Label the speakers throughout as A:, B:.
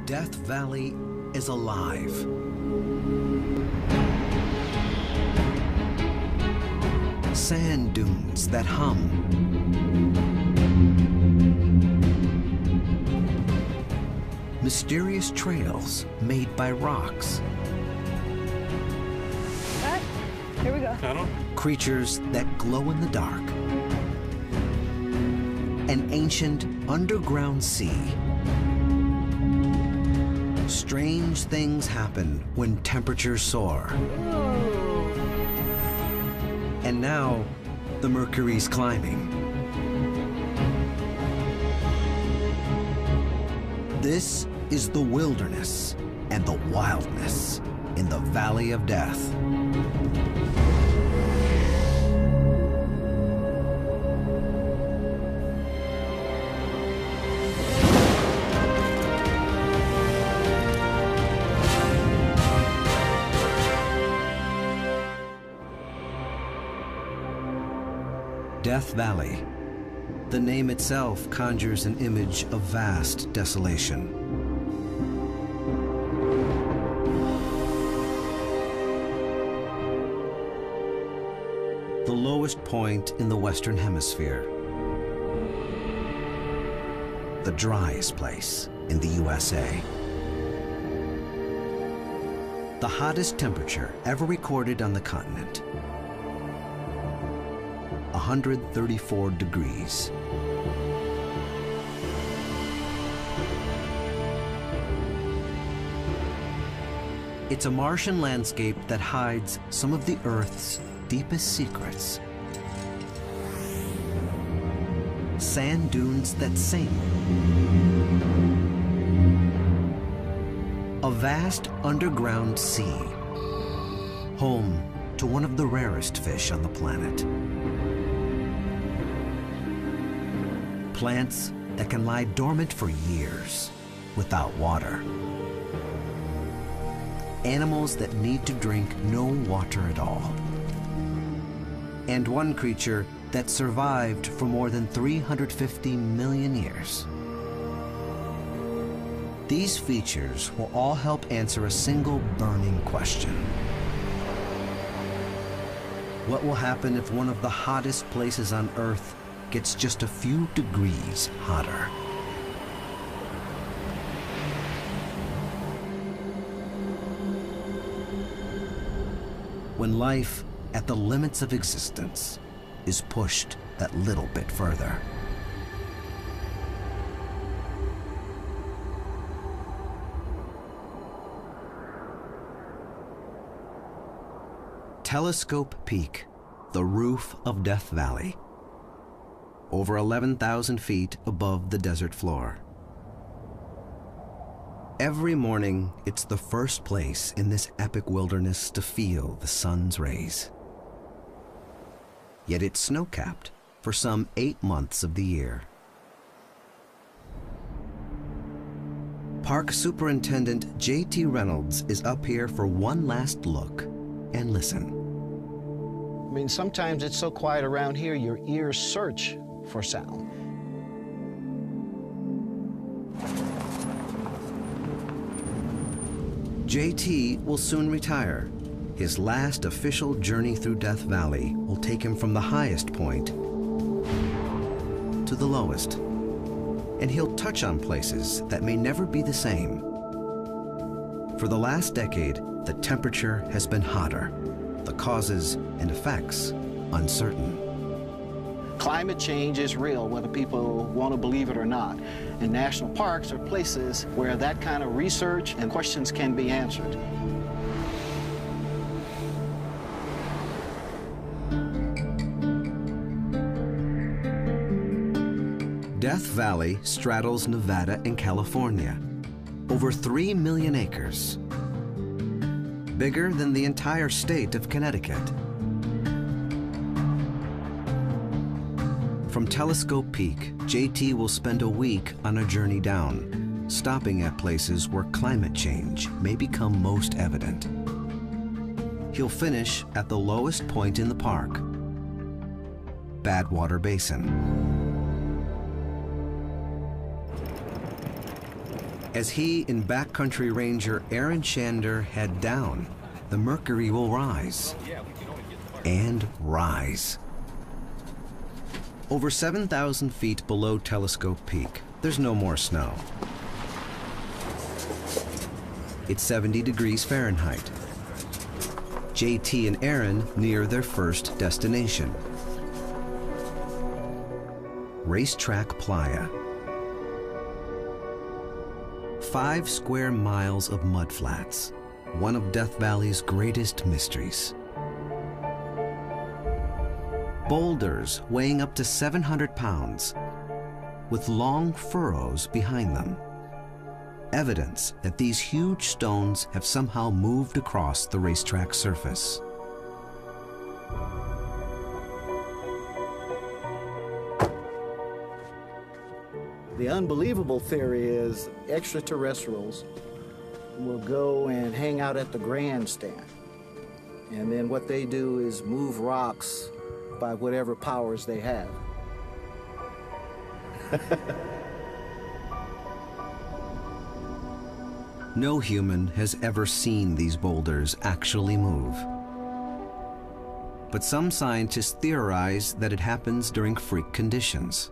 A: Death Valley is alive. Sand dunes that hum. Mysterious trails made by rocks.
B: Here we go.
A: Creatures that glow in the dark. An ancient underground sea. Strange things happen when temperatures soar.
B: Ooh.
A: And now, the mercury's climbing. This is the wilderness and the wildness in the Valley of Death. Death Valley. The name itself conjures an image of vast desolation. The lowest point in the Western Hemisphere. The driest place in the USA. The hottest temperature ever recorded on the continent. 134 degrees. It's a Martian landscape that hides some of the Earth's deepest secrets. Sand dunes that sing. A vast underground sea, home to one of the rarest fish on the planet. Plants that can lie dormant for years without water. Animals that need to drink no water at all. And one creature that survived for more than 350 million years. These features will all help answer a single burning question. What will happen if one of the hottest places on Earth gets just a few degrees hotter? When life at the limits of existence is pushed that little bit further. Telescope Peak, the roof of Death Valley. Over 11,000 feet above the desert floor. Every morning, it's the first place in this epic wilderness to feel the sun's rays. Yet it's snow-capped for some 8 months of the year. Park Superintendent J.T. Reynolds is up here for one last look and listen.
C: I mean, sometimes it's so quiet around here, your ears search for sound.
A: JT will soon retire. His last official journey through Death Valley will take him from the highest point to the lowest. And he'll touch on places that may never be the same. For the last decade, the temperature has been hotter, the causes and effects uncertain.
C: Climate change is real, whether people want to believe it or not. And national parks are places where that kind of research and questions can be answered.
A: Death Valley straddles Nevada and California. Over 3 million acres. Bigger than the entire state of Connecticut. From Telescope Peak, JT will spend a week on a journey down, stopping at places where climate change may become most evident. He'll finish at the lowest point in the park, Badwater Basin. As he and backcountry ranger Aaron Shander head down, the mercury will rise and rise. Over 7,000 feet below Telescope Peak, there's no more snow. It's 70 degrees Fahrenheit. JT and Aaron near their first destination, Racetrack Playa. 5 square miles of mudflats, one of Death Valley's greatest mysteries. Boulders weighing up to 700 pounds, with long furrows behind them. Evidence that these huge stones have somehow moved across the racetrack surface.
C: The unbelievable theory is extraterrestrials will go and hang out at the grandstand. And then what they do is move rocks by whatever powers they have.
A: No human has ever seen these boulders actually move. But some scientists theorize that it happens during freak conditions,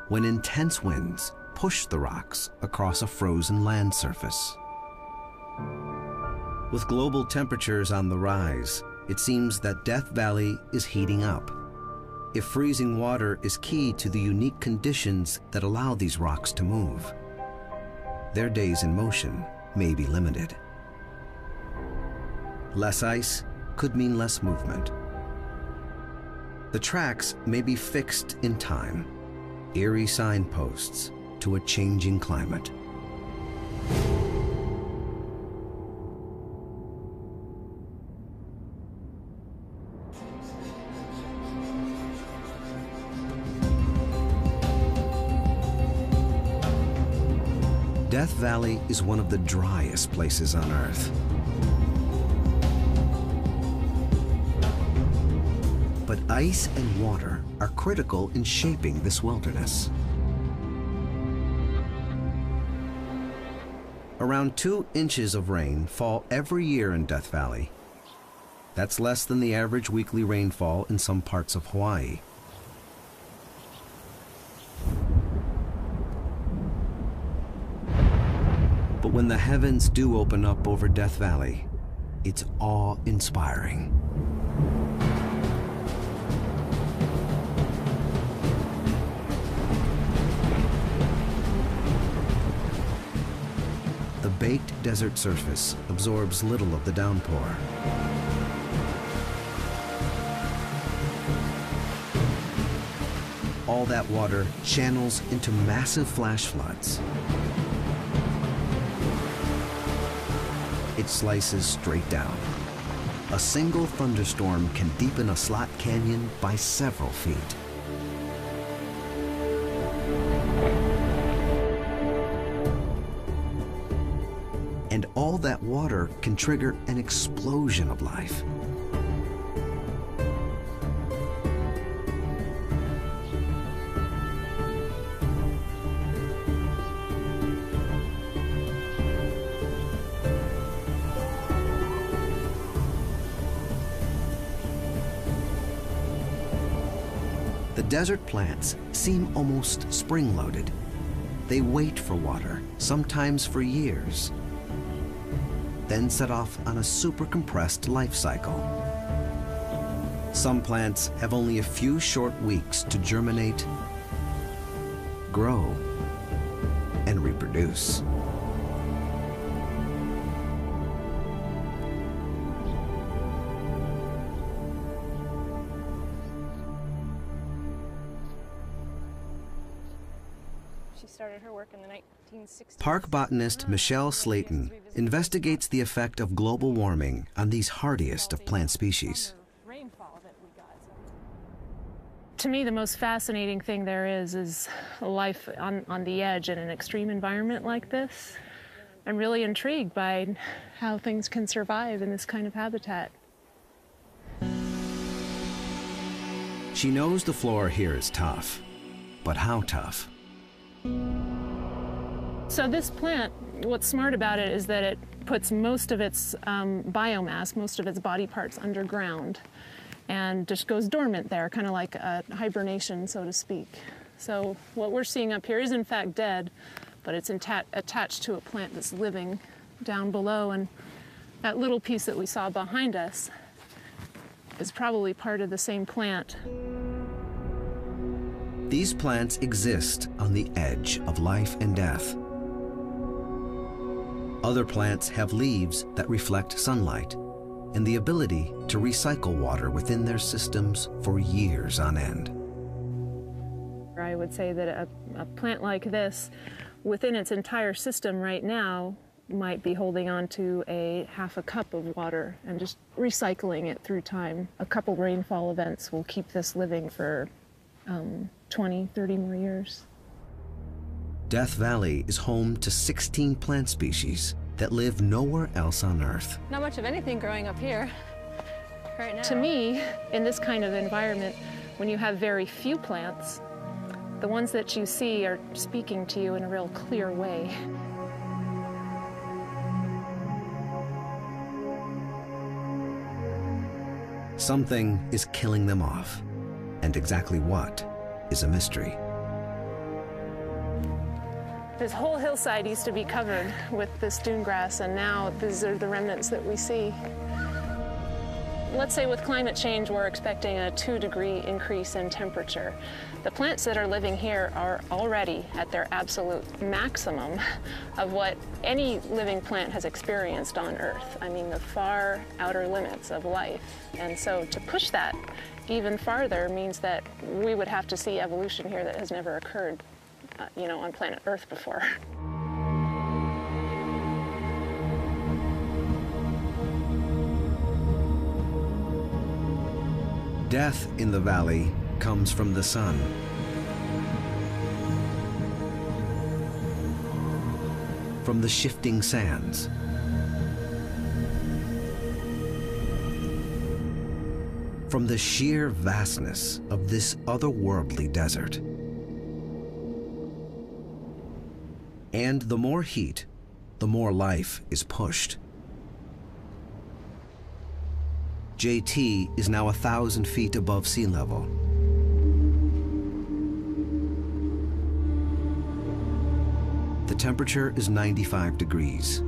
A: when intense winds push the rocks across a frozen land surface. With global temperatures on the rise, it seems that Death Valley is heating up. If freezing water is key to the unique conditions that allow these rocks to move, their days in motion may be limited. Less ice could mean less movement. The tracks may be fixed in time, eerie signposts to a changing climate. Death Valley is one of the driest places on Earth. But ice and water are critical in shaping this wilderness. Around 2 inches of rain fall every year in Death Valley. That's less than the average weekly rainfall in some parts of Hawaii. But when the heavens do open up over Death Valley, it's awe-inspiring. The baked desert surface absorbs little of the downpour. All that water channels into massive flash floods. It slices straight down. A single thunderstorm can deepen a slot canyon by several feet. And all that water can trigger an explosion of life. The desert plants seem almost spring-loaded. They wait for water, sometimes for years, then set off on a super-compressed life cycle. Some plants have only a few short weeks to germinate, grow, and reproduce.
B: Started her work in the 1960s.
A: Park botanist Michelle Slayton investigates the effect of global warming on these hardiest of plant species.
D: To me, the most fascinating thing there is life on the edge in an extreme environment like this. I'm really intrigued by how things can survive in this kind of habitat.
A: She knows the flora here is tough, but how tough?
D: So this plant, what's smart about it is that it puts most of its biomass, most of its body parts underground, and just goes dormant there, kind of like a hibernation, so to speak. So what we're seeing up here is in fact dead, but it's attached to a plant that's living down below, and that little piece that we saw behind us is probably part of the same plant.
A: These plants exist on the edge of life and death. Other plants have leaves that reflect sunlight and the ability to recycle water within their systems for years on end.
D: I would say that a plant like this, within its entire system right now, might be holding on to half a cup of water and just recycling it through time. A couple rainfall events will keep this living for 20, 30 more years.
A: Death Valley is home to 16 plant species that live nowhere else on Earth.
B: Not much of anything growing up here right now.
D: To me, in this kind of environment, when you have very few plants, the ones that you see are speaking to you in a real clear way.
A: Something is killing them off, and exactly what is a mystery.
D: This whole hillside used to be covered with this dune grass, and now these are the remnants that we see. Let's say with climate change, we're expecting a 2-degree increase in temperature. The plants that are living here are already at their absolute maximum of what any living plant has experienced on Earth. I mean, the far outer limits of life. And so to push that even farther means that we would have to see evolution here that has never occurred, on planet Earth before.
A: Death in the valley comes from the sun. From the shifting sands. From the sheer vastness of this otherworldly desert. And the more heat, the more life is pushed. JT is now 1,000 feet above sea level. The temperature is 95 degrees.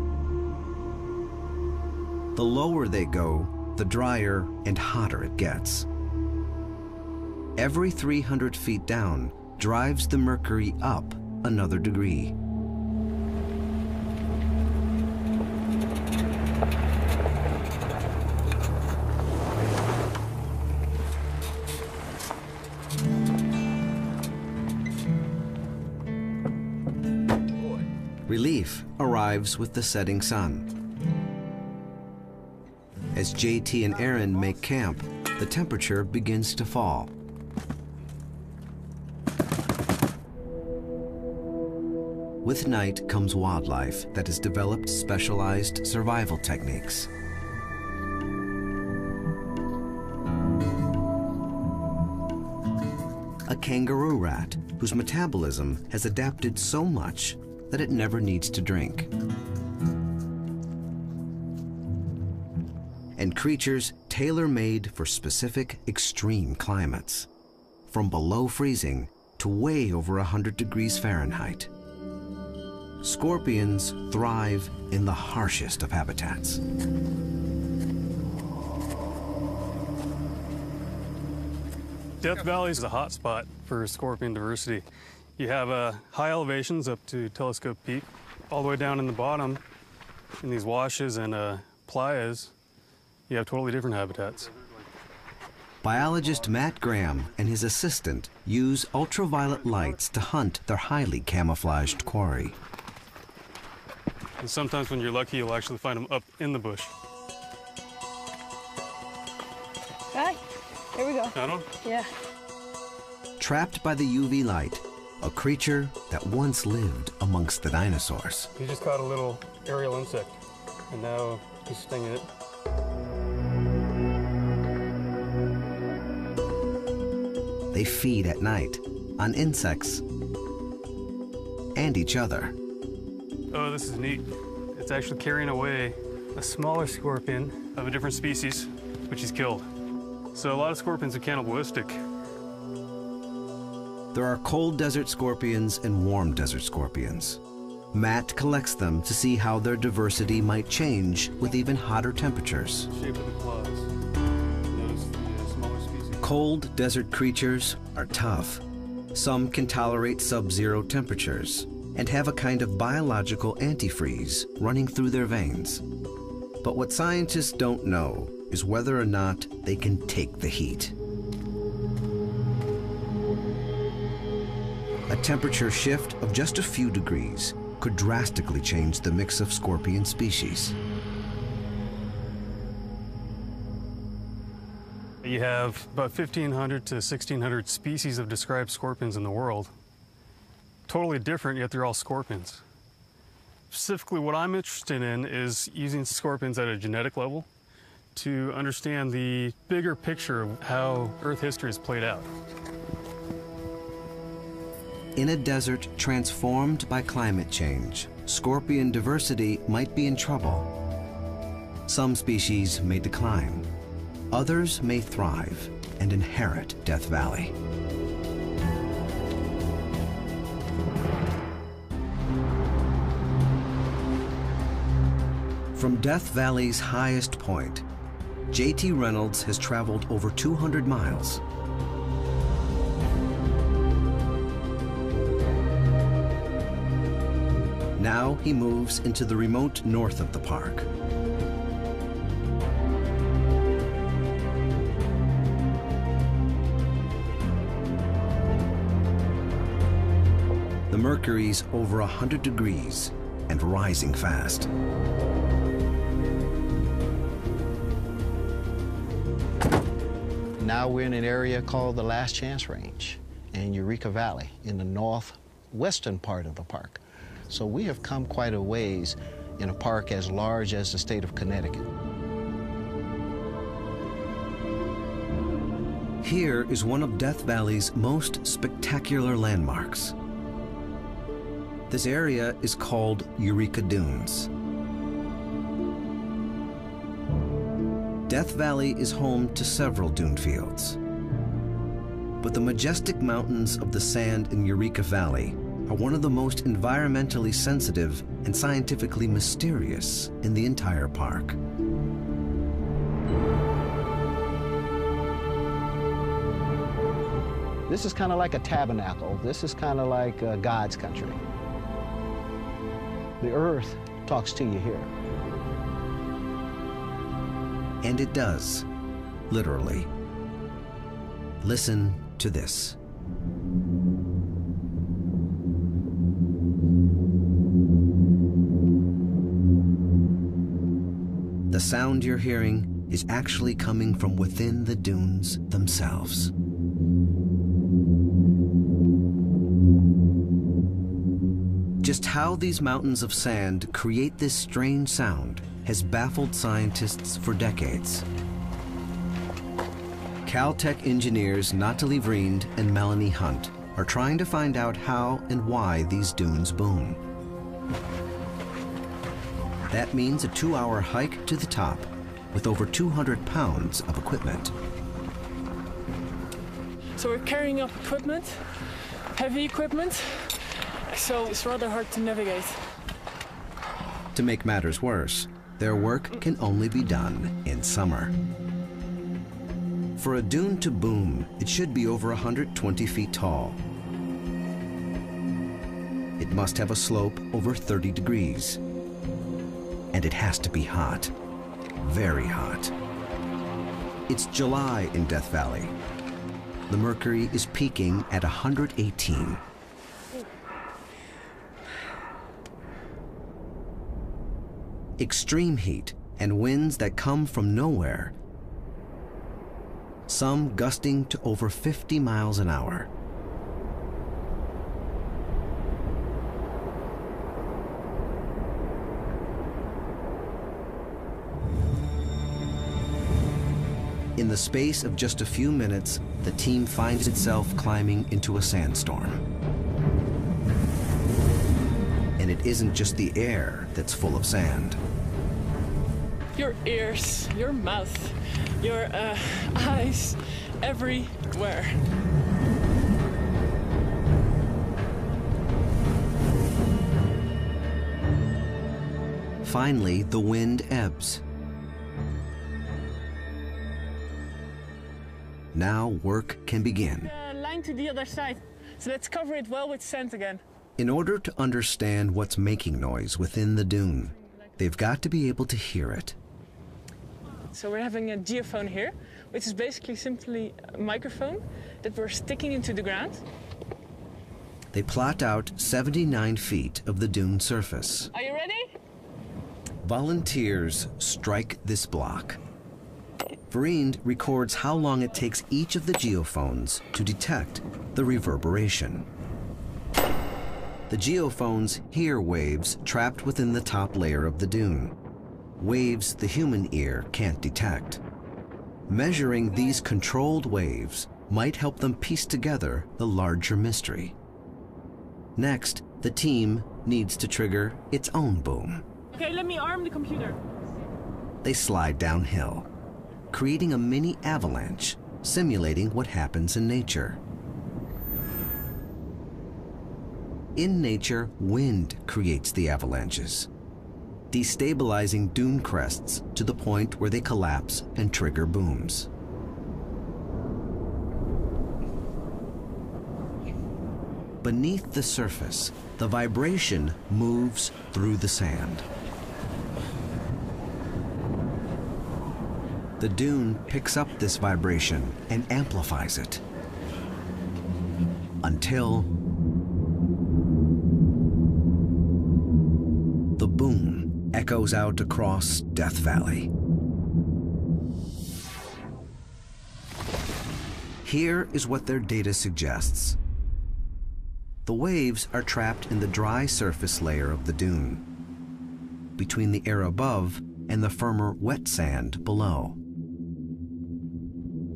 A: The lower they go, the drier and hotter it gets. Every 300 feet down drives the mercury up another degree. Relief arrives with the setting sun. As JT and Aaron make camp, the temperature begins to fall. With night comes wildlife that has developed specialized survival techniques. A kangaroo rat whose metabolism has adapted so much that it never needs to drink. And creatures tailor-made for specific extreme climates, from below freezing to way over 100 degrees Fahrenheit. Scorpions thrive in the harshest of habitats.
E: Death Valley is a hot spot for scorpion diversity. You have high elevations up to Telescope Peak, all the way down in the bottom, in these washes and playas, you have totally different habitats.
A: Biologist Matt Graham and his assistant use ultraviolet lights to hunt their highly camouflaged quarry.
E: And sometimes when you're lucky, you'll actually find them up in the bush.
B: Hi, here we go.
E: Found one?
B: Yeah.
A: Trapped by the UV light, a creature that once lived amongst the dinosaurs.
E: He just caught a little aerial insect, and now he's stinging it.
A: They feed at night on insects and each other.
E: Oh, this is neat. It's actually carrying away a smaller scorpion of a different species, which he's killed. So a lot of scorpions are cannibalistic.
A: There are cold desert scorpions and warm desert scorpions. Matt collects them to see how their diversity might change with even hotter temperatures.
E: Shape of the claws. Notice the smaller species.
A: Cold desert creatures are tough. Some can tolerate sub-zero temperatures and have a kind of biological antifreeze running through their veins. But what scientists don't know is whether or not they can take the heat. A temperature shift of just a few degrees could drastically change the mix of scorpion species.
E: You have about 1,500 to 1,600 species of described scorpions in the world. Totally different, yet they're all scorpions. Specifically, what I'm interested in is using scorpions at a genetic level to understand the bigger picture of how Earth history is played out.
A: In a desert transformed by climate change, scorpion diversity might be in trouble. Some species may decline. Others may thrive and inherit Death Valley. From Death Valley's highest point, J.T. Reynolds has traveled over 200 miles. Now he moves into the remote north of the park. The mercury's over 100 degrees and rising fast.
C: Now we're in an area called the Last Chance Range in Eureka Valley in the northwestern part of the park. So we have come quite a ways in a park as large as the state of Connecticut.
A: Here is one of Death Valley's most spectacular landmarks. This area is called Eureka Dunes. Death Valley is home to several dune fields. But the majestic mountains of the sand in Eureka Valley are one of the most environmentally sensitive and scientifically mysterious in the entire park.
C: This is kind of like a tabernacle. This is kind of like God's country. The earth talks to you here.
A: And it does, literally. Listen to this. The sound you're hearing is actually coming from within the dunes themselves. Just how these mountains of sand create this strange sound has baffled scientists for decades. Caltech engineers Natalie Vriend and Melanie Hunt are trying to find out how and why these dunes boom. That means a 2-hour hike to the top with over 200 pounds of equipment.
F: So we're carrying up equipment, heavy equipment, so it's rather hard to navigate.
A: To make matters worse, their work can only be done in summer. For a dune to boom, it should be over 120 feet tall. It must have a slope over 30 degrees. And it has to be hot, very hot. It's July in Death Valley. The mercury is peaking at 118. Extreme heat and winds that come from nowhere, some gusting to over 50 miles an hour. In the space of just a few minutes, the team finds itself climbing into a sandstorm. An And it isn't just the air that's full of sand.
F: Your ears, your mouth, your eyes, everywhere.
A: Finally, the wind ebbs. Now work can begin.
F: Line to the other side. So let's cover it well with sand again.
A: In order to understand what's making noise within the dune, they've got to be able to hear it.
F: So we're having a geophone here, which is basically simply a microphone that we're sticking into the ground.
A: They plot out 79 feet of the dune surface.
F: Are you ready?
A: Volunteers strike this block. Verind records how long it takes each of the geophones to detect the reverberation. The geophones hear waves trapped within the top layer of the dune, waves the human ear can't detect. Measuring these controlled waves might help them piece together the larger mystery. Next, the team needs to trigger its own boom.
F: Okay, let me arm the computer.
A: They slide downhill, creating a mini avalanche, simulating what happens in nature. In nature, wind creates the avalanches, destabilizing dune crests to the point where they collapse and trigger booms. Beneath the surface, the vibration moves through the sand. The dune picks up this vibration and amplifies it until the boom echoes out across Death Valley. Here is what their data suggests. The waves are trapped in the dry surface layer of the dune, between the air above and the firmer wet sand below.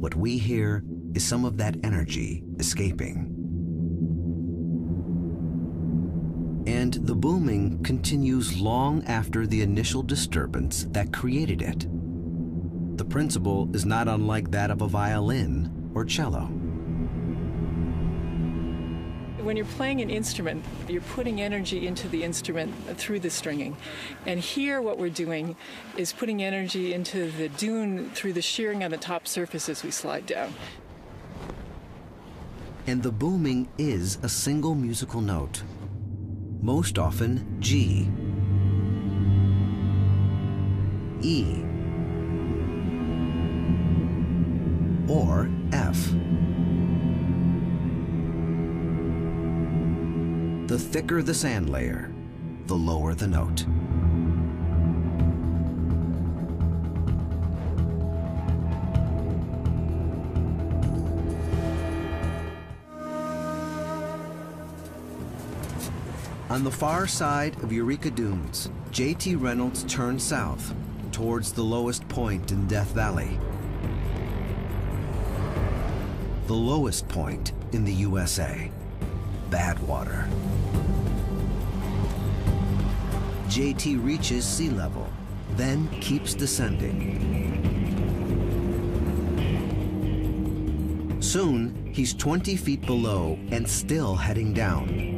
A: What we hear is some of that energy escaping. And the booming continues long after the initial disturbance that created it. The principle is not unlike that of a violin or cello.
F: When you're playing an instrument, you're putting energy into the instrument through the stringing. And here what we're doing is putting energy into the dune through the shearing on the top surface as we slide down.
A: And the booming is a single musical note, most often G, E, or F. The thicker the sand layer, the lower the note. On the far side of Eureka Dunes, J.T. Reynolds turns south towards the lowest point in Death Valley. The lowest point in the USA, Badwater. J.T. reaches sea level, then keeps descending. Soon, he's 20 feet below and still heading down.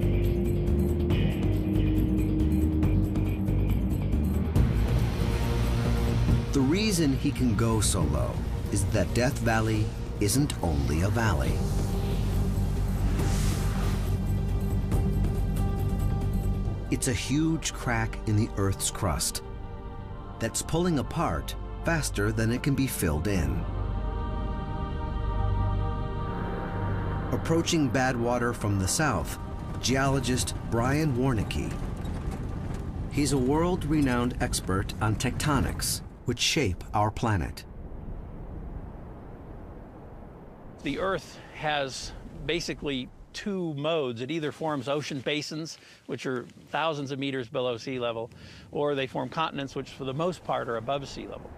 A: The reason he can go so low is that Death Valley isn't only a valley. It's a huge crack in the Earth's crust that's pulling apart faster than it can be filled in. Approaching Badwater from the south, geologist Brian Warnecke. He's a world-renowned expert on tectonics, which shape our planet.
G: The Earth has basically two modes. It either forms ocean basins, which are thousands of meters below sea level, or they form continents, which for the most part are above sea level.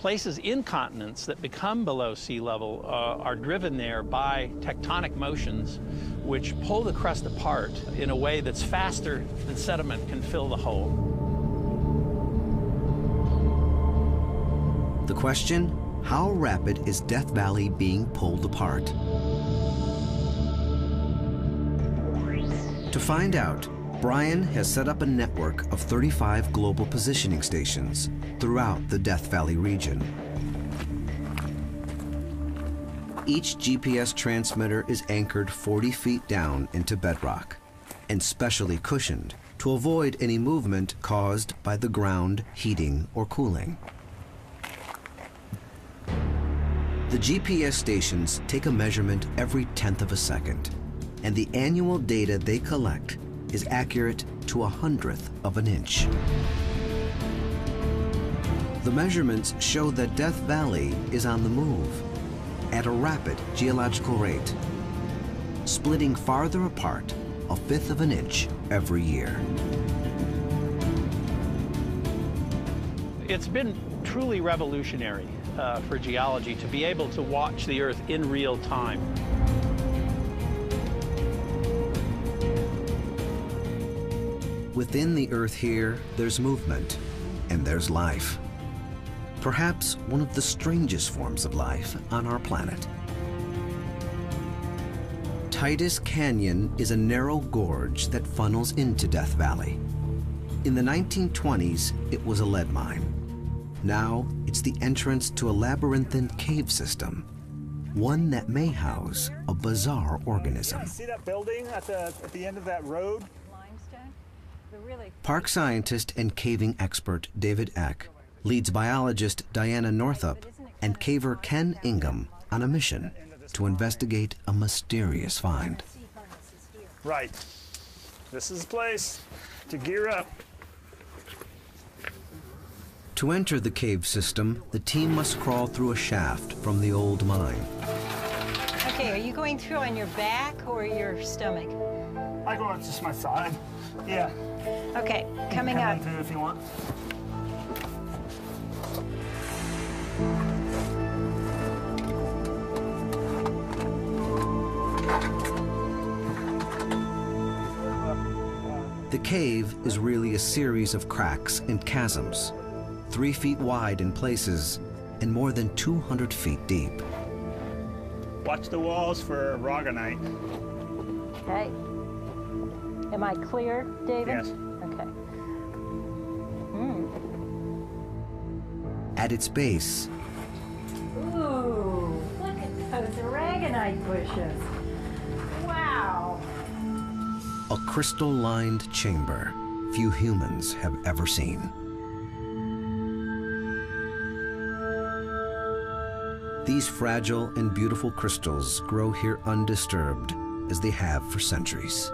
G: places in continents that become below sea level are driven there by tectonic motions which pull the crust apart in a way that's faster than sediment can fill the hole.
A: The question, how rapid is Death Valley being pulled apart? To find out, Brian has set up a network of 35 global positioning stations throughout the Death Valley region. Each GPS transmitter is anchored 40 feet down into bedrock and specially cushioned to avoid any movement caused by the ground heating or cooling. The GPS stations take a measurement every 1/10 of a second, and the annual data they collect is accurate to 1/100th of an inch. The measurements show that Death Valley is on the move at a rapid geological rate, splitting farther apart 1/5 of an inch every year.
G: It's been truly revolutionary for geology to be able to watch the Earth in real time.
A: Within the Earth here, there's movement and there's life. Perhaps one of the strangest forms of life on our planet. Titus Canyon is a narrow gorge that funnels into Death Valley. In the 1920s, it was a lead mine. Now, it's the entrance to a labyrinthine cave system, one that may house a bizarre organism.
H: See that building at the end of that road?
A: Park scientist and caving expert David Eck leads biologist Diana Northup and caver Ken Ingham on a mission to investigate a mysterious find.
H: Right. This is the place to gear up.
A: To enter the cave system, the team must crawl through a shaft from the old mine.
I: Okay, are you going through on your back or your stomach?
H: I go on just my side. Yeah.
I: Okay, coming up.
H: Through if you want.
A: The cave is really a series of cracks and chasms, 3 feet wide in places and more than 200 feet deep.
H: Watch the walls for aragonite.
I: Okay. Am I clear, David?
H: Yes.
I: Okay.
A: At its base,
I: Ooh, look at those aragonite bushes. Wow.
A: a crystal-lined chamber few humans have ever seen. These fragile and beautiful crystals grow here undisturbed, as they have for centuries.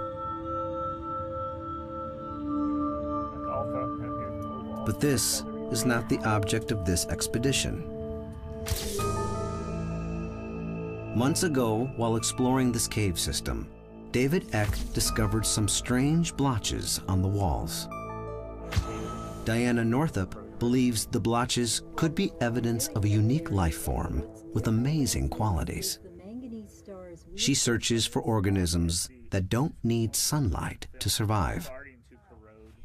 A: But this is not the object of this expedition. Months ago, while exploring this cave system, David Eck discovered some strange blotches on the walls. Diana Northup believes the blotches could be evidence of a unique life form with amazing qualities. She searches for organisms that don't need sunlight to survive.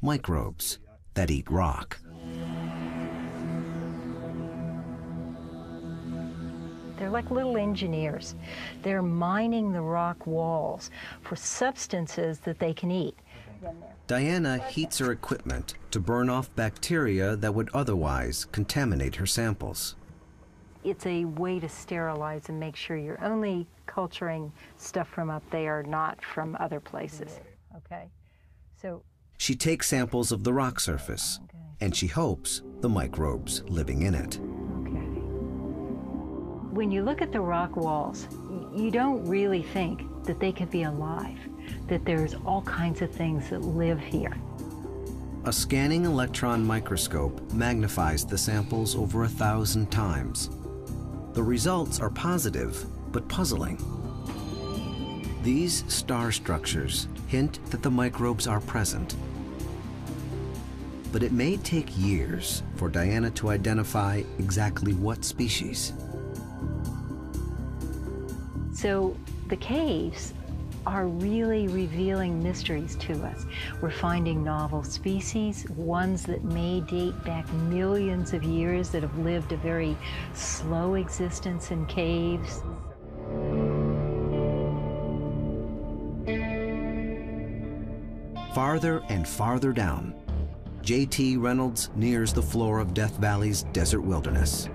A: Microbes that eat rock.
I: They're like little engineers. They're mining the rock walls for substances that they can eat.
A: Diana heats her equipment to burn off bacteria that would otherwise contaminate her samples.
I: It's a way to sterilize and make sure you're only culturing stuff from up there, not from other places. Okay? So
A: she takes samples of the rock surface, and she hopes the microbes living in it.
I: When you look at the rock walls, you don't really think that they could be alive, that there's all kinds of things that live here.
A: A scanning electron microscope magnifies the samples over 1,000 times. The results are positive, but puzzling. These star structures hint that the microbes are present. but it may take years for Diana to identify exactly what species.
I: So the caves are really revealing mysteries to us. We're finding novel species, ones that may date back millions of years, that have lived a very slow existence in caves.
A: Farther and farther down, J.T. Reynolds nears the floor of Death Valley's desert wilderness.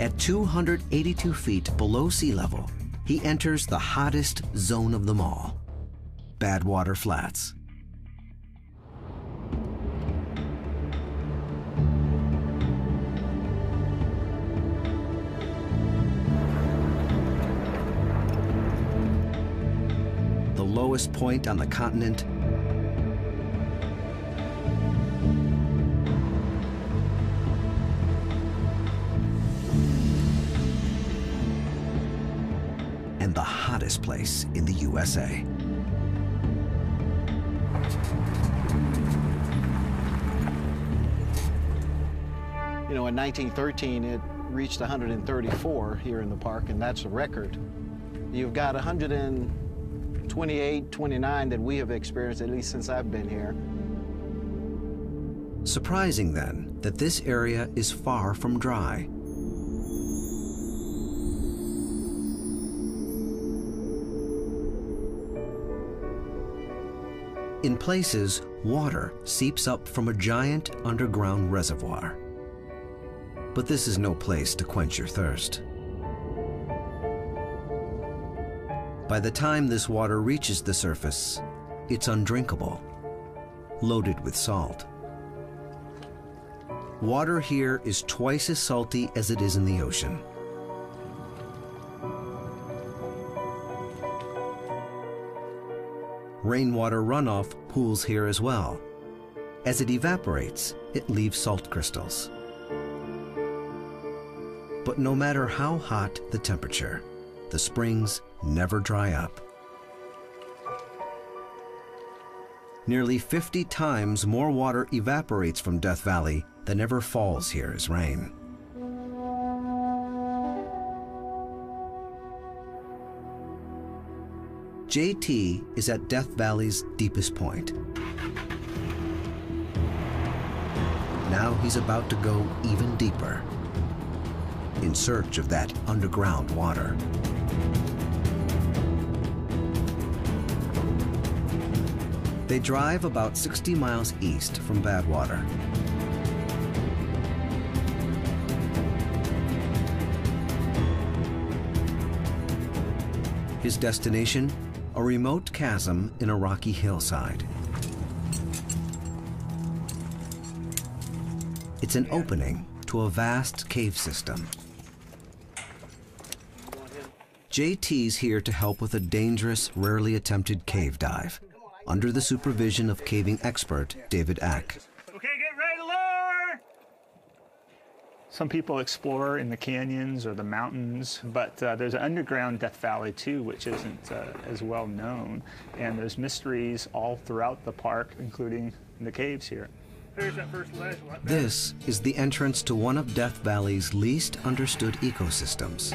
A: At 282 feet below sea level, he enters the hottest zone of them all, Badwater Flats. The lowest point on the continent, and the hottest place in the USA.
C: You know, in 1913, it reached 134 here in the park, and that's a record. You've got 128, 29 that we have experienced, at least since I've been here.
A: Surprising, then, that this area is far from dry. In places, water seeps up from a giant underground reservoir. But this is no place to quench your thirst. By the time this water reaches the surface, it's undrinkable, loaded with salt. Water here is twice as salty as it is in the ocean. Rainwater runoff pools here as well. As it evaporates, it leaves salt crystals. But no matter how hot the temperature, the springs never dry up. Nearly 50 times more water evaporates from Death Valley than ever falls here as rain. JT is at Death Valley's deepest point. Now he's about to go even deeper, in search of that underground water. They drive about 60 miles east from Badwater. His destination? A remote chasm in a rocky hillside. It's an opening to a vast cave system. JT's here to help with a dangerous, rarely attempted cave dive, under the supervision of caving expert David Eck.
H: Okay, get ready to lower! Some people explore in the canyons or the mountains, but there's an underground Death Valley too, which isn't as well known. And there's mysteries all throughout the park, including in the caves here. There's that first ledge.
A: This is the entrance to one of Death Valley's least understood ecosystems.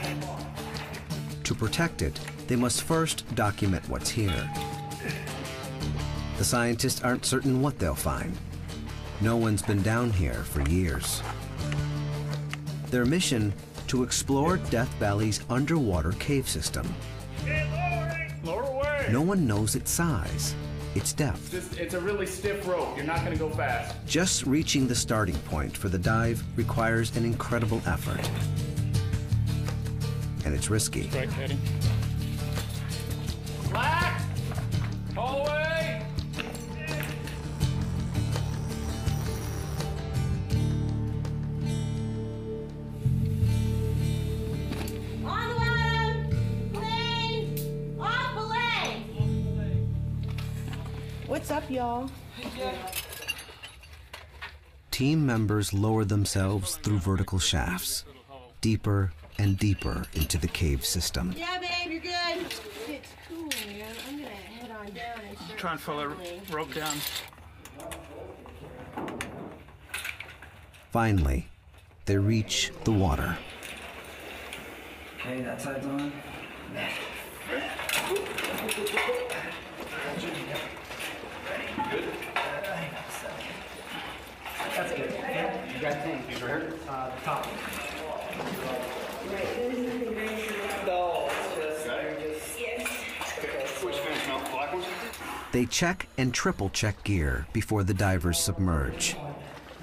A: To protect it, they must first document what's here. The scientists aren't certain what they'll find. No one's been down here for years. Their mission, to explore Death Valley's underwater cave system.
H: Lower away.
A: No one knows its size, its depth.
J: It's a really stiff rope. You're not going to go fast.
A: Just reaching the starting point for the dive requires an incredible effort. And it's risky.
H: Right, Eddie.
J: Black! All the way!
K: On the bottom! Plane! Off belay!
L: What's up, y'all?
A: team members lower themselves through vertical shafts, deeper and deeper into the cave system.
K: Yeah, babe, you're good. It's cool, man. I'm gonna head on down and start.
G: Try and pull the rope down.
A: Finally, they reach the water.
L: Okay, that side's on. Good. That's good. You got tank. These right here? Top. No, it's just. Yes. Which fins mount? Black ones?
A: They check and triple check gear before the divers submerge.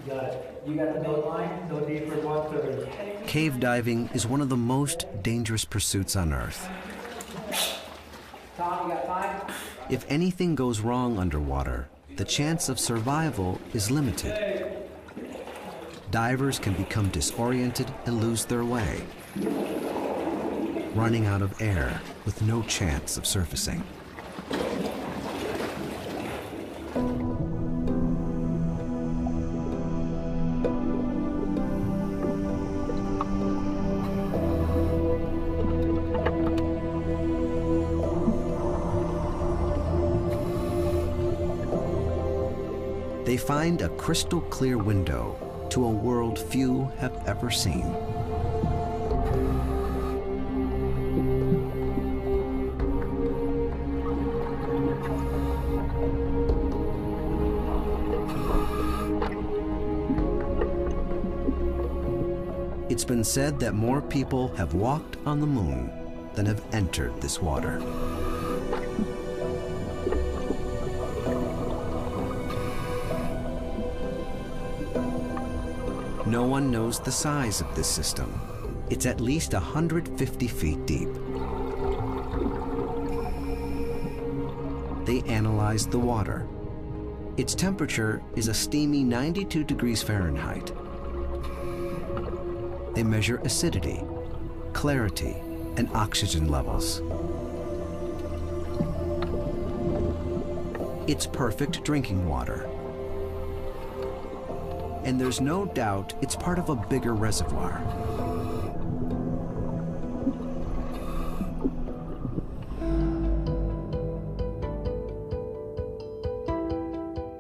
L: You got it. You got the note line? No deeper 1/3.
A: Cave diving is one of the most dangerous pursuits on Earth.
L: Tom, you got 5?
A: If anything goes wrong underwater, the chance of survival is limited. Divers can become disoriented and lose their way, running out of air with no chance of surfacing. They find a crystal clear window to a world few have ever seen. It's been said that more people have walked on the moon than have entered this water. No one knows the size of this system. It's at least 150 feet deep. They analyzed the water. Its temperature is a steamy 92 degrees Fahrenheit. They measure acidity, clarity, and oxygen levels. It's perfect drinking water. And there's no doubt it's part of a bigger reservoir.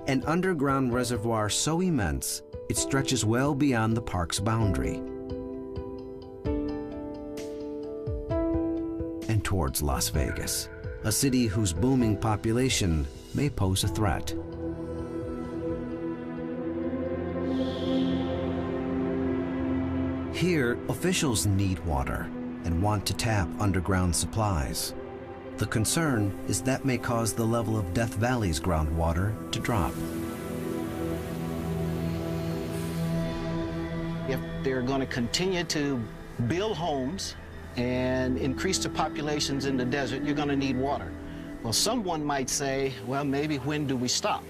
A: An underground reservoir so immense, it stretches well beyond the park's boundary and towards Las Vegas, a city whose booming population may pose a threat. Here, officials need water and want to tap underground supplies. The concern is that may cause the level of Death Valley's groundwater to drop.
C: If they're going to continue to build homes and increase the populations in the desert, you're going to need water. Well, someone might say, well, maybe when do we stop?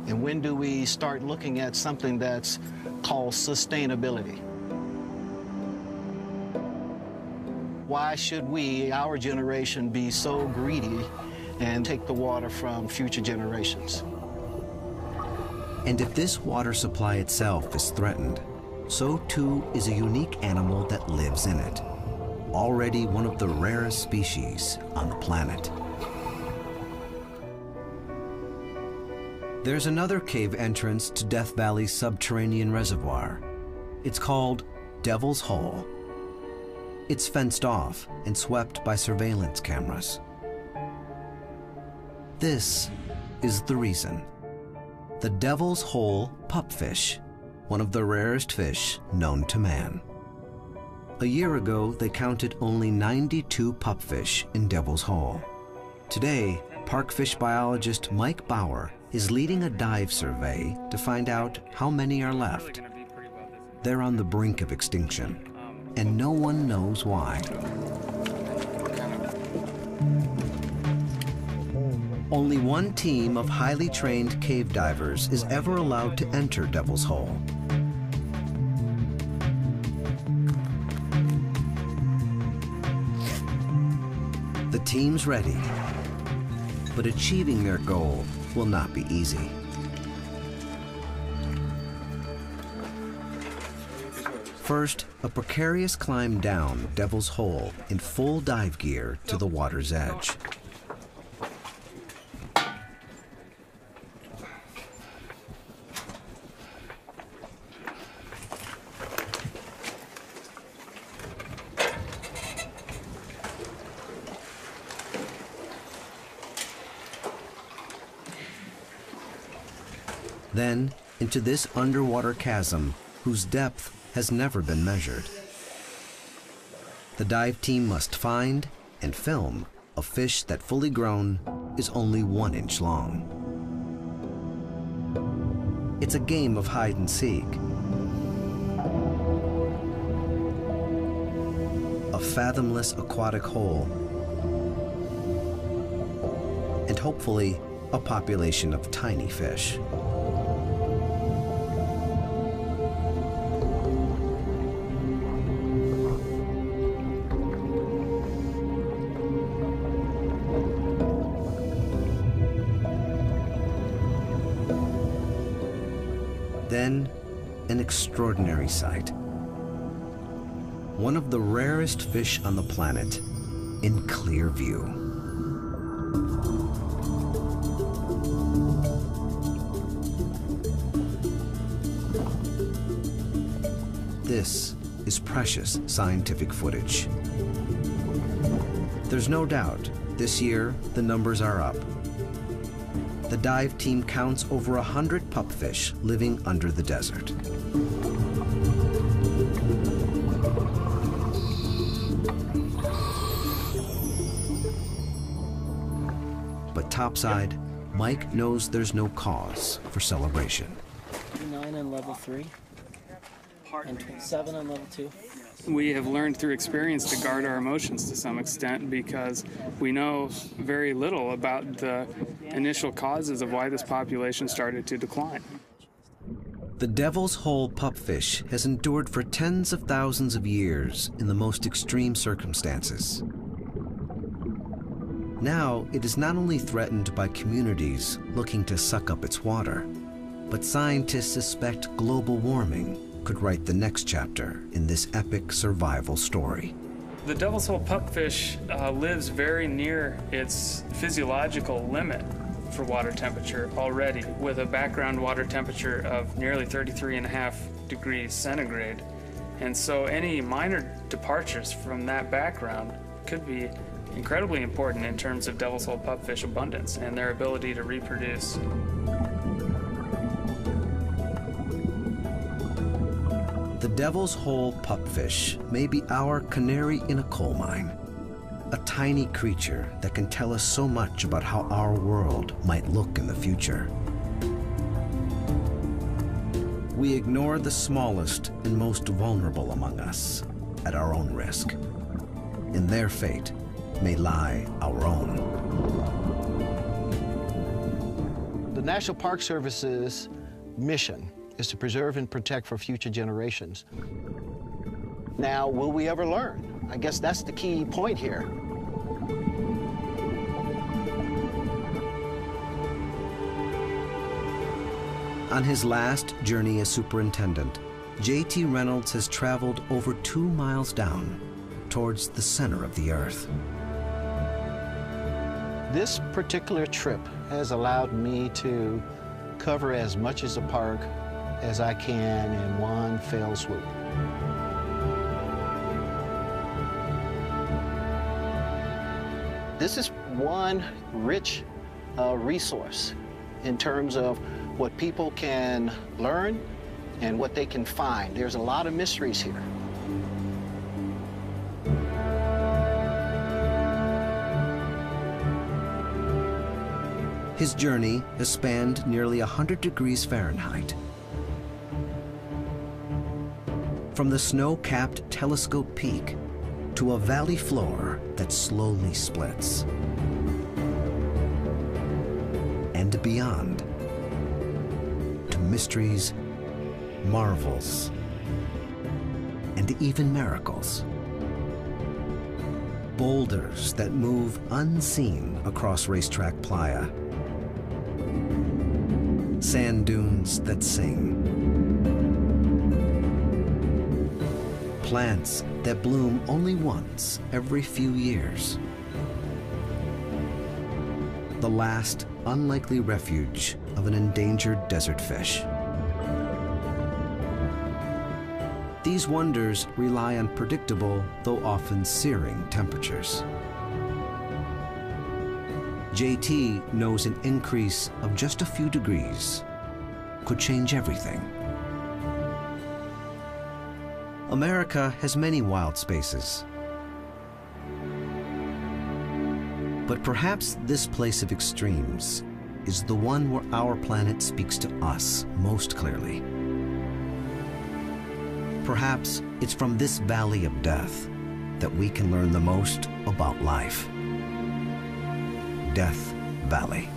C: And when do we start looking at something that's called sustainability? Why should we, our generation, be so greedy and take the water from future generations?
A: And if this water supply itself is threatened, so too is a unique animal that lives in it, already one of the rarest species on the planet. There's another cave entrance to Death Valley's subterranean reservoir. It's called Devil's Hole. It's fenced off and swept by surveillance cameras. This is the reason. The Devil's Hole pupfish, one of the rarest fish known to man. A year ago, they counted only 92 pupfish in Devil's Hole. Today, park fish biologist Mike Bauer is leading a dive survey to find out how many are left. They're on the brink of extinction, and no one knows why. Only one team of highly trained cave divers is ever allowed to enter Devil's Hole. The team's ready, but achieving their goal will not be easy. First, a precarious climb down Devil's Hole in full dive gear to the water's edge. Then into this underwater chasm whose depth has never been measured. The dive team must find and film a fish that, fully grown, is only 1 inch long. It's a game of hide and seek. A fathomless aquatic hole, and hopefully a population of tiny fish. Then, an extraordinary sight. One of the rarest fish on the planet in clear view. This is precious scientific footage. There's no doubt this year the numbers are up. The dive team counts over 100 pupfish living under the desert. But topside, Mike knows there's no cause for celebration.
M: 9 on level 3, and 7 on level 2.
N: We have learned through experience to guard our emotions to some extent because we know very little about the initial causes of why this population started to decline.
A: The Devil's Hole pupfish has endured for tens of thousands of years in the most extreme circumstances. Now, it is not only threatened by communities looking to suck up its water, but scientists suspect global warming could write the next chapter in this epic survival story.
N: The Devil's Hole pupfish lives very near its physiological limit for water temperature already, with a background water temperature of nearly 33.5 degrees centigrade. And so any minor departures from that background could be incredibly important in terms of Devil's Hole pupfish abundance and their ability to reproduce.
A: The Devil's Hole pupfish may be our canary in a coal mine, a tiny creature that can tell us so much about how our world might look in the future. We ignore the smallest and most vulnerable among us at our own risk. In their fate may lie our own.
C: The National Park Service's mission is to preserve and protect for future generations. Now, will we ever learn? I guess that's the key point here.
A: On his last journey as superintendent, J.T. Reynolds has traveled over 2 miles down towards the center of the earth.
C: This particular trip has allowed me to cover as much as the park as I can in one fell swoop. This is one rich resource in terms of what people can learn and what they can find. There's a lot of mysteries here.
A: His journey has spanned nearly 100 degrees Fahrenheit. From the snow-capped Telescope Peak to a valley floor that slowly splits. And beyond, to mysteries, marvels, and even miracles. Boulders that move unseen across Racetrack Playa. Sand dunes that sing. plants that bloom only once every few years. The last unlikely refuge of an endangered desert fish. These wonders rely on predictable, though often searing, temperatures. JT knows an increase of just a few degrees could change everything. America has many wild spaces. But perhaps this place of extremes is the one where our planet speaks to us most clearly. Perhaps it's from this valley of death that we can learn the most about life. Death Valley.